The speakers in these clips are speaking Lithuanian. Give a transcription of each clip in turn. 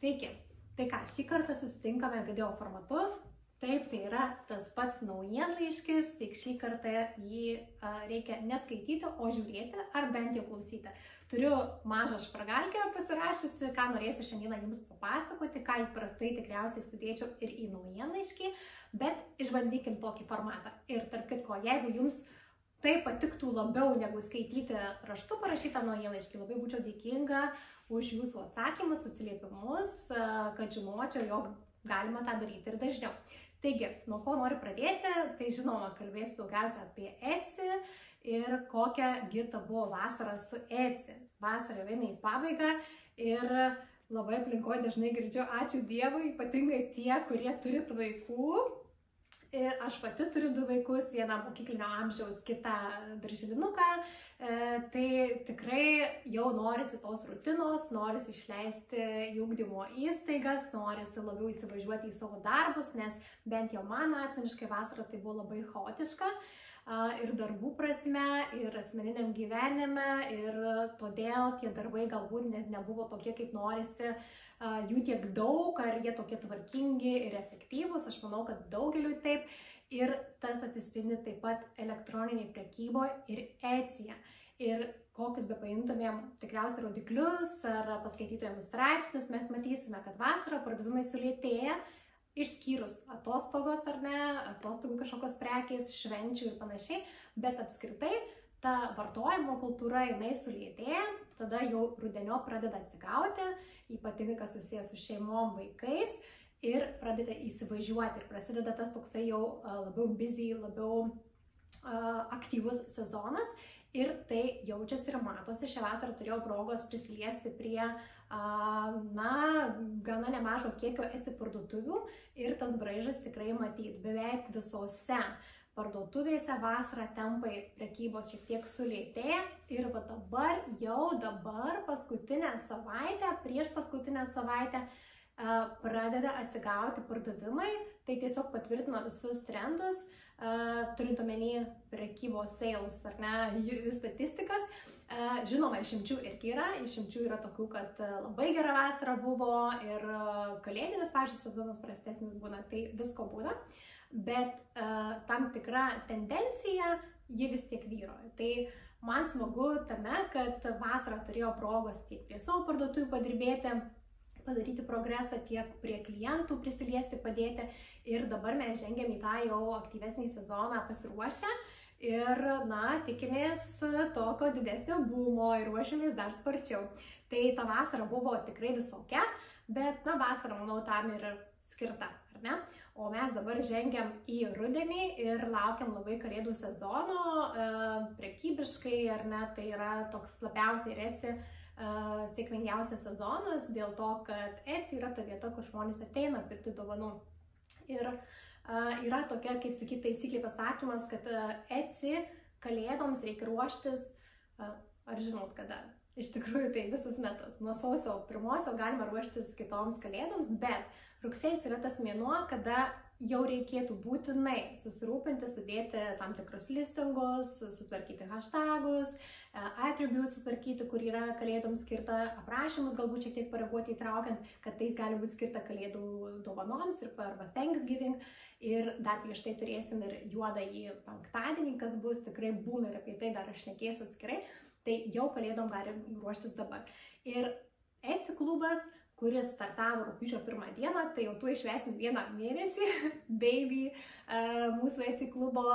Sveiki! Tai ką, šį kartą susitinkame video formatu. Taip, tai yra tas pats naujienlaiškis, tik šį kartą jį reikia neskaityti, o žiūrėti ar bent jau klausyti. Turiu mažą špargalkę pasirašysi, ką norėsiu šiandieną jums papasakoti, ką įprastai tikriausiai sudėčiau ir į naujienlaiškį, bet išbandykim tokį formatą. Ir tarp kitko, jeigu jums tai patiktų labiau negu skaityti raštu parašytą naujienlaiškį, labai būčiau dėkinga už jūsų atsakymus, atsiliepimus, kad žinočiau, jog galima tą daryti ir dažniau. Taigi, nuo ko noriu pradėti, tai žinoma, kalbėsiu daugiausia apie Etsy ir kokia girta buvo vasara su Etsy. Vasara eina į pabaigą ir labai aplinkoje dažnai girdžiu ačiū Dievui, ypatingai tie, kurie turit vaikų. Aš pati turiu 2 vaikus, vieną mokyklinio amžiaus, kitą darželinuką, tai tikrai jau norisi tos rutinos, norisi išleisti į ugdymo įstaigas, norisi labiau įsivažiuoti į savo darbus, nes bent jau man asmeniškai vasara tai buvo labai chaotiška ir darbų prasme, ir asmeniniam gyvenime, ir todėl tie darbai galbūt net nebuvo tokie, kaip norisi, jų tiek daug, ar jie tokie tvarkingi ir efektyvūs, aš manau, kad daugeliui taip, ir tas atsispindi taip pat elektroniniai prekyboje ir Etsyje. Ir kokius be paimtumėm tikriausiai rodiklius ar paskaitytumėm straipsnius, mes matysime, kad vasarą pardavimai sulėtėja, išskyrus atostogos ar ne, atostogų kažkokios prekės, švenčių ir panašiai, bet apskritai ta vartojimo kultūra jinai sulėtėja, tada jau rudeniop pradeda atsigauti, ypatingai kas susijęs su šeimom, vaikais, ir pradeda įsivažiuoti ir prasideda tas toksai jau labiau busy, labiau aktyvus sezonas ir tai jaučiasi ir matosi. Šią vasarą turėjau progos prisiliesti prie gana nemažo kiekio Etsy parduotuvių ir tas braižas tikrai matyti beveik visose parduotuvėse vasarą tempai prekybos šiek tiek sulėtėja ir va dabar paskutinę savaitę, prieš paskutinę savaitę pradeda atsigauti pardavimai, tai tiesiog patvirtino visus trendus, turint omeny prekybos sales ar ne statistikas. Žinoma, išimčių irgi yra, išimčių yra tokių, kad labai gera vasara buvo ir kalėdinis, pavyzdžiui, sezonas prastesnis būna, tai visko būna. Bet tam tikra tendencija, ji vis tiek vyroja. Tai man smagu tame, kad vasarą turėjau progos tiek prie savo parduotuvių padirbėti, padaryti progresą, tiek prie klientų prisiliesti, padėti. Ir dabar mes žengiam į tą jau aktyvesnį sezoną pasiruošę. Ir, tikimės tokio didesnio bumo ir ruošiamės dar sparčiau. Tai ta vasara buvo tikrai visokia, bet, vasara, manau, tam ir skirta, ar ne? O mes dabar žengiam į rudenį ir laukiam labai kalėdų sezono, prekybiškai, ar ne, tai yra toks labiausiai Etsy sėkmingiausias sezonas, dėl to, kad Etsy yra ta vieta, kur žmonės ateina pirkti dovanų. Ir yra tokia, kaip sakyti, taisyklė pasakymas, kad Etsy kalėdoms reikia ruoštis, ar žinot kada? Iš tikrųjų tai visus metus. Nuo sausio 1 galima ruoštis kitoms kalėdoms, bet rugsėjis yra tas mėnuo, kada jau reikėtų būtinai susirūpinti, sudėti tam tikrus listingus, sutvarkyti hashtagus, attributes sutvarkyti, kur yra kalėdoms skirta, aprašymus galbūt šiek tiek pareaguoti įtraukiant, kad tais gali būti skirta kalėdų dovanoms arba Thanksgiving. Ir dar prieš tai turėsim ir juodąjį penktadienį, kas bus tikrai boom ir apie tai dar aš šnekėsiu atskirai. Tai jau kalėdom galim ruoštis dabar. Ir Etsy klubas, kuris startavo rugpjūčio 1 dieną, tai jau tu išvesim 1 mėnesį, baby, mūsų Etsy klubo,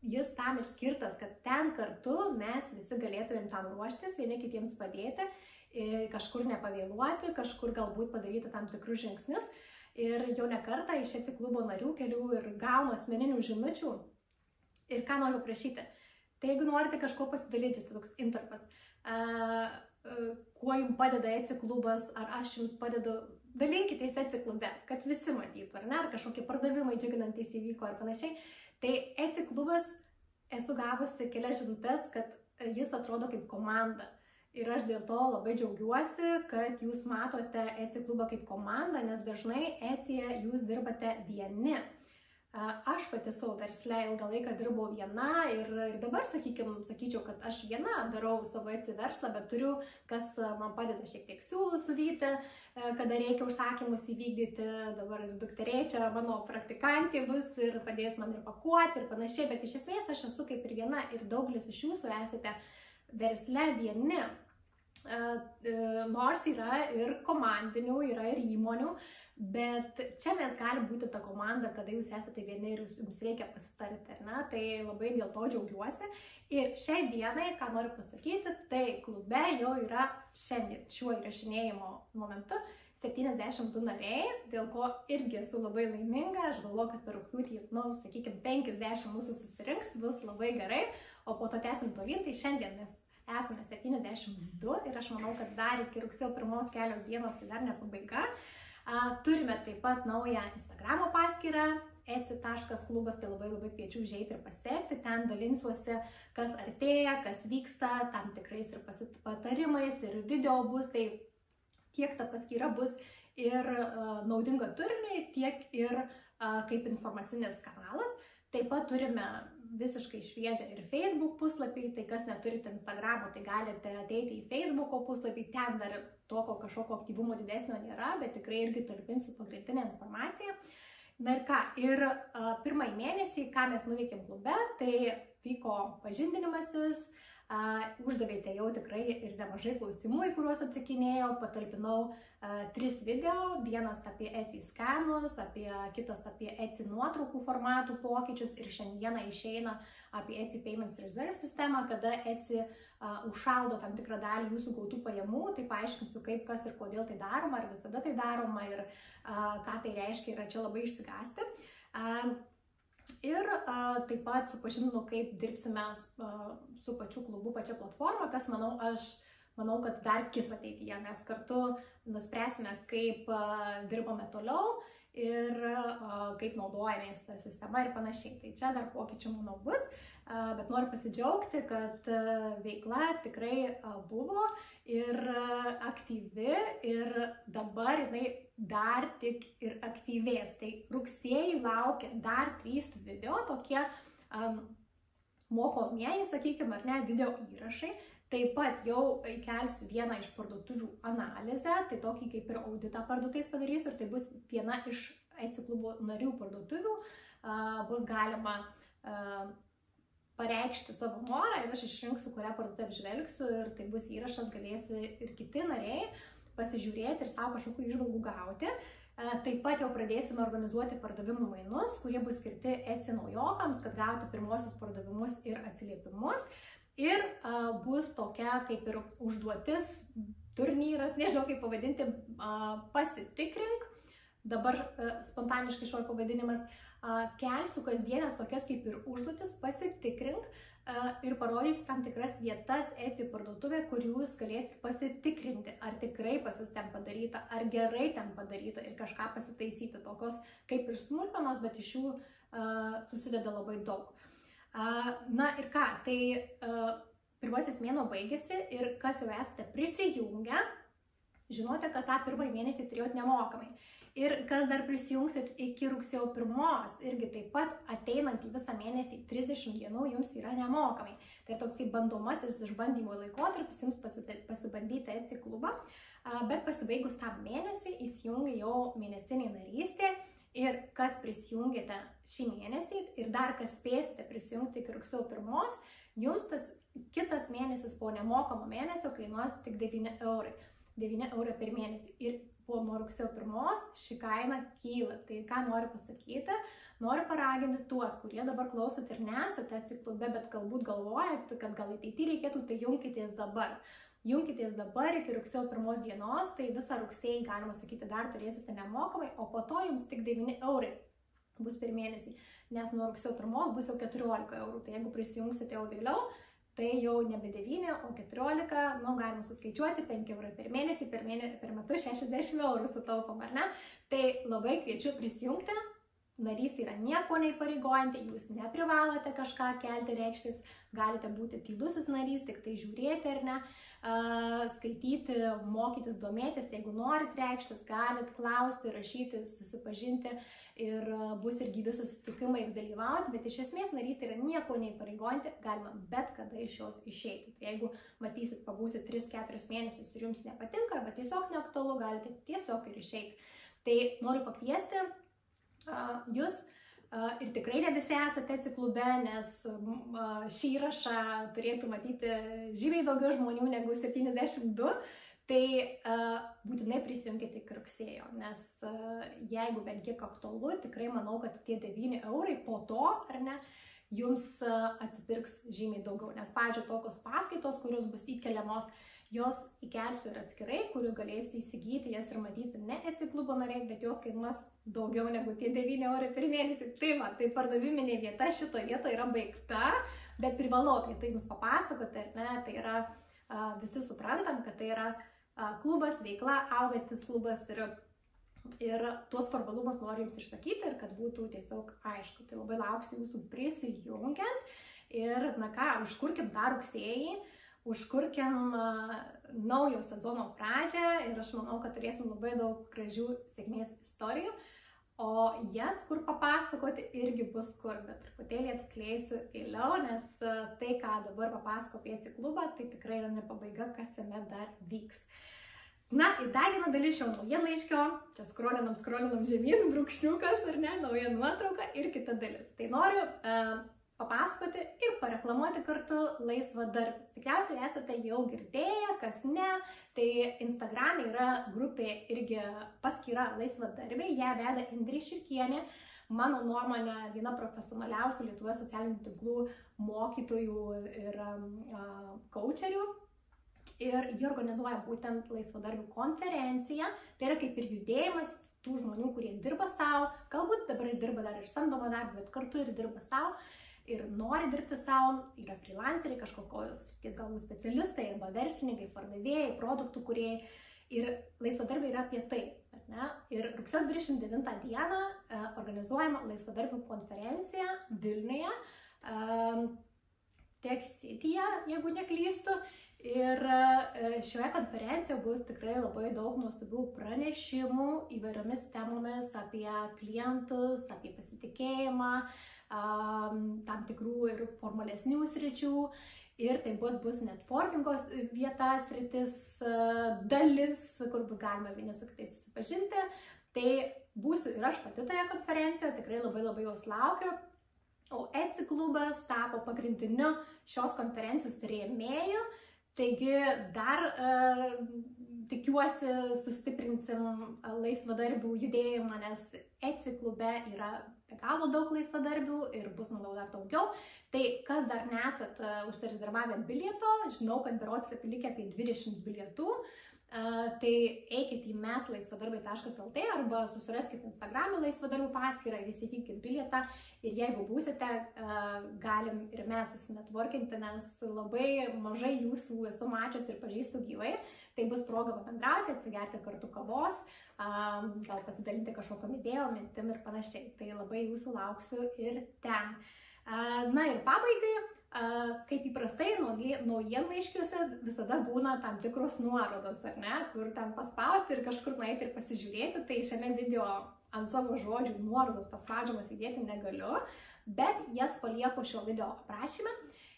jis tam ir skirtas, kad ten kartu mes visi galėtumėm tam ruoštis, vieni kitiems padėti, kažkur nepavėluoti, kažkur galbūt padaryti tam tikrus žingsnius. Ir jau ne kartą iš Etsy klubo narių kelių ir gaunu asmeninių žinučių. Ir ką noriu prašyti? Tai jeigu norite kažko pasidalinti, tai toks intarpas, kuo jums padeda Etsy klubas, ar aš jums padedu, dalinkitės Etsy klube, kad visi matytų, ar ne, ar kažkokie pardavimai džiuginantys įvyko ar panašiai. Tai Etsy klubas esu gavusi kelias žinutes, kad jis atrodo kaip komanda. Ir aš dėl to labai džiaugiuosi, kad jūs matote Etsy klubą kaip komandą, nes dažnai Etsyje jūs dirbate vieni. Aš pati savo versle ilgą laiką dirbau viena ir dabar, sakyčiau, kad aš viena darau savo Etsy verslą, bet turiu, kas man padeda šiek tiek siūlų suvyti, kada reikia užsakymus įvykdyti. Dabar ir dukterė čia mano praktikantė bus ir padės man ir pakuoti ir panašiai, bet iš esmės aš esu kaip ir viena ir daugelis iš jūsų esate versle vieni. Nors yra ir komandinių, yra ir įmonių, bet čia mes galim būti ta komanda, kada jūs esate vieni ir jums reikia pasitarti, ar ne? Tai labai dėl to džiaugiuosi. Ir šiai dienai, ką noriu pasakyti, tai klube jau yra šiandien, šiuo įrašinėjimo momentu, 72 nariai, dėl ko irgi esu labai laiminga. Aš galvoju, kad per rugpjūtį, sakykime, 50 mūsų susirinks, bus labai gerai, o po to tęsim tolyn, tai šiandien mes esame 72 ir aš manau, kad dar iki rugsėjo 1 kelios dienos, tai dar ne pabaiga. Turime taip pat naują Instagramo paskyrą etsy.klubas, tai labai kviečiu užeiti ir pasiekti. Ten dalinsiuosi, kas artėja, kas vyksta, tam tikrais ir patarimais, ir video bus, tai tiek ta paskyra bus ir naudinga turiniui, tiek ir kaip informacinis kanalas. Taip pat turime visiškai šviežią ir Facebook puslapį, tai kas neturite Instagramo, tai galite ateiti į Facebooko puslapį, ten dar tokio kažkokio aktyvumo didesnio nėra, bet tikrai irgi talpinsiu pagrindinę informaciją. Na ir ką, ir pirmąjį mėnesį, ką mes nuveikėm klube, tai vyko pažindinimasis, uždavėte jau tikrai ir nemažai klausimų, į kuriuos atsakinėjau, patalpinau 3 video, vienas apie Etsy skamus, kitas apie Etsy nuotraukų formatų pokyčius ir šiandieną išeina apie Etsy Payments Reserve sistemą, kada Etsy užšaldo tam tikrą dalį jūsų gautų pajamų, tai paaiškinsiu kaip, kas ir kodėl tai daroma, ar visada tai daroma ir ką tai reiškia ir čia labai išsigąsti. Ir taip pat supažindinu, kaip dirbsime su pačiu klubu, pačia platforma, kas manau, kad dar kis ateityje. Mes kartu nuspręsime, kaip dirbame toliau ir kaip naudojamės tą sistemą ir panašiai. Tai čia dar pokyčių, manau, bus, bet noriu pasidžiaugti, kad veikla tikrai buvo ir aktyvi ir dabar jinai dar tik ir aktyvės. Tai rugsėjį laukia dar 3 video, tokie mokomieji, sakykime, ar ne, video įrašai. Taip pat jau kelsiu vieną iš parduotuvių analizę, tai tokį kaip ir auditą parduotais padarysiu ir tai bus viena iš Etsy klubo narių parduotuvių. Bus galima pareikšti savo norą ir aš išrinksiu, kurią parduotuvę apžvelgsiu ir tai bus įrašas, galės ir kiti nariai pasižiūrėti ir savo kažkokių įžvalgų gauti. Taip pat jau pradėsime organizuoti pardavimų mainus, kurie bus skirti Etsy naujokams, kad gautų pirmosius pardavimus ir atsiliepimus. Ir bus tokia kaip ir užduotis, turnyras, nežinau kaip pavadinti, pasitikrink, dabar spontaniškai šio pavadinimas, kelsiu kasdienės tokias kaip ir užduotis, pasitikrink ir parodysiu tam tikras vietas Etsy parduotuvė, kur jūs galėsite pasitikrinti, ar tikrai pas jūs ten padaryta, ar gerai ten padaryta ir kažką pasitaisyti, tokios kaip ir smulkmenos, bet iš jų susideda labai daug. Na ir ką, tai pirmasis mėnuo baigėsi ir kas jau esate prisijungę, žinote, kad tą pirmąjį mėnesį turėjot nemokamai. Ir kas dar prisijungsit iki rugsėjo 1, irgi taip pat ateinant į visą mėnesį 30 dienų jums yra nemokamai. Tai toks kaip bandomasis išbandymo laikotarpis jums pasibandyti Etsy klubą, bet pasibaigus tam mėnesį įsijungia jau mėnesinė narystė. Ir kas prisijungėte šį mėnesį ir dar kas spėsite prisijungti iki rugsėjo 1, jums tas kitas mėnesis po nemokamo mėnesio kainuos tik 9 eurai. 9 eurai per mėnesį. Ir po nuo rugsėjo 1 ši kaina kyla. Tai ką noriu pasakyti? Noriu paraginti tuos, kurie dabar klausot ir nesate Etsy klube, bet galbūt galvojat, kad gal ateityje reikėtų, tai jungkitės dabar. Junkitės dabar iki rugsėjo 1 dienos, tai visą rugsėjį, galima sakyti, dar turėsite nemokamai, o po to jums tik 9 eurai bus per mėnesį, nes nuo rugsėjo 1 bus jau 14 eurų. Tai jeigu prisijungsite jau vėliau, tai jau nebe 9, o 14, galima suskaičiuoti 5 eurai per mėnesį, per metus 60 eurų sutaupom, ar ne? Tai labai kviečiu prisijungti, narystė yra nieko neįpareigojanti, jūs neprivalote kažką kelti, reikštis, galite būti tylusis narys, tik tai žiūrėti ar ne, skaityti, mokytis, domėtis, jeigu norit reikštis, galit klausti, rašyti, susipažinti ir bus ir gyvi susitikimai ir dalyvauti, bet iš esmės narystė yra nieko neįpareigojanti, galima bet kada iš jos išeiti. Tai jeigu matysit, pabūsit 3-4 mėnesius ir jums nepatinka, arba tiesiog neaktualu, galite tiesiog ir išeiti. Tai noriu pakviesti jūs ir tikrai ne visi esate ECI klube, nes šį įrašą turėtų matyti žymiai daugiau žmonių negu 72, tai būtinai prisijunkite iki rugsėjo, nes jeigu bent kiek aktualu, tikrai manau, kad tie 9 eurai po to, ar ne, jums atsipirks žymiai daugiau, nes, pavyzdžiui, tokios paskaitos, kurios bus įkeliamos, jos įkelsiu ir atskirai, kurių galėsite įsigyti, jas ir matyti ne ECI klubo nariai, bet jos kainuos daugiau negu tie 9 eurai per mėnesį. Tai va, tai pardaviminė vieta šito vieta yra baigta, bet privalau apie tai jums papasakoti, ar ne, tai yra, visi suprantam, kad tai yra klubas, veikla, augantis klubas ir tuos formalumus noriu jums išsakyti ir kad būtų tiesiog aišku. Tai labai lauksiu jūsų prisijungiant ir, na ką, užkurkim tą rugsėjį, užkurkim naujo sezono pradžią ir aš manau, kad turėsim labai daug gražių sėkmės istorijų, o jas kur papasakoti irgi bus kur, bet truputėlį atskleisiu vėliau, nes tai, ką dabar papasako apie ECI klubą, tai tikrai yra ne pabaiga, kas jame dar vyks. Na, ir dar viena dalis šio naujienlaiškio, čia skrolinam žemyn, brūkšniukas, ar ne, nauja nuotrauka ir kita dalis. Tai noriu papasakoti ir pareklamuoti kartu laisvadarbius. Tikriausiai esate jau girdėję, kas ne, tai Instagram'e yra grupė irgi paskyra laisvadarbiai, ją veda Indrė Širkienė, mano nuomonė viena profesionaliausių Lietuvoje socialinių tinklų mokytojų ir coacherių. Ir jie organizuoja būtent laisvadarbių konferenciją, tai yra kaip ir judėjimas tų žmonių, kurie dirba savo, galbūt dabar dirba dar ir samdomą darbą, bet kartu ir dirba savo. Ir nori dirbti savo, yra freelanceriai, kažkokios, galbūt specialistai, arba verslininkai, pardavėjai, produktų kūrėjai. Ir laisvadarbiai yra apie tai. Ne? Ir rugsėjo 29 dieną organizuojama laisvadarbių konferencija Vilniuje, Tech Cityje, jeigu neklystu. Ir šioje konferencijoje bus tikrai labai daug nuostabių pranešimų įvairiomis temomis apie klientus, apie pasitikėjimą, tam tikrų ir formalesnių sričių. Ir taip pat bus networkingo vieta, sritis, dalis, kur bus galima vieni su kitais susipažinti. Tai būsiu ir aš pati toje konferencijoje, tikrai labai jos laukiu. O ECI klubas tapo pagrindiniu šios konferencijos rėmėju. Taigi dar tikiuosi sustiprinsim laisvadarbių judėjimą, nes ECI klube yra be galo daug laisvadarbių ir bus, manau, dar daugiau. Tai kas dar nesat užsirezervavę bilieto, žinau, kad berods likę apie 20 bilietų, tai eikit į meslaisvadarbiai.lt arba susiraskite Instagram'e laisvadarbių paskyrą ir įsigykit bilietą. Ir jeigu būsite, galim ir mes susinetworkinti, nes labai mažai jūsų esu mačius ir pažįstu gyvai. Tai bus proga pabendrauti, atsigerti kartu kavos, gal pasidalinti kažkokiom idėjom, mintim ir panašiai. Tai labai jūsų lauksiu ir ten. Na ir pabaigai, kaip įprastai naujienlaiškiuose visada būna tam tikros nuorodos, ar ne, kur ten paspausti ir kažkur nueiti ir pasižiūrėti. Tai šiame video ant savo žodžių nuorodos paspaudžiamas įdėti negaliu, bet jas palieku šio video aprašyme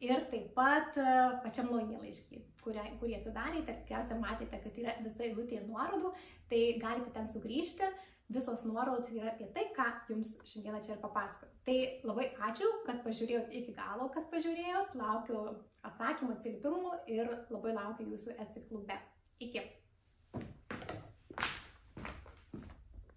ir taip pat pačiam naujienlaiškį, kurį atsidarėte, tikriausiai matėte, kad yra visa eilutė nuorodų, tai galite ten sugrįžti. Visos nuorodos yra apie tai, ką jums šiandieną čia ir papasakojau. Tai labai ačiū, kad pažiūrėjot iki galo, kas pažiūrėjot, laukiu atsakymų, atsiliepimų ir labai laukiu jūsų ECI klube. Iki!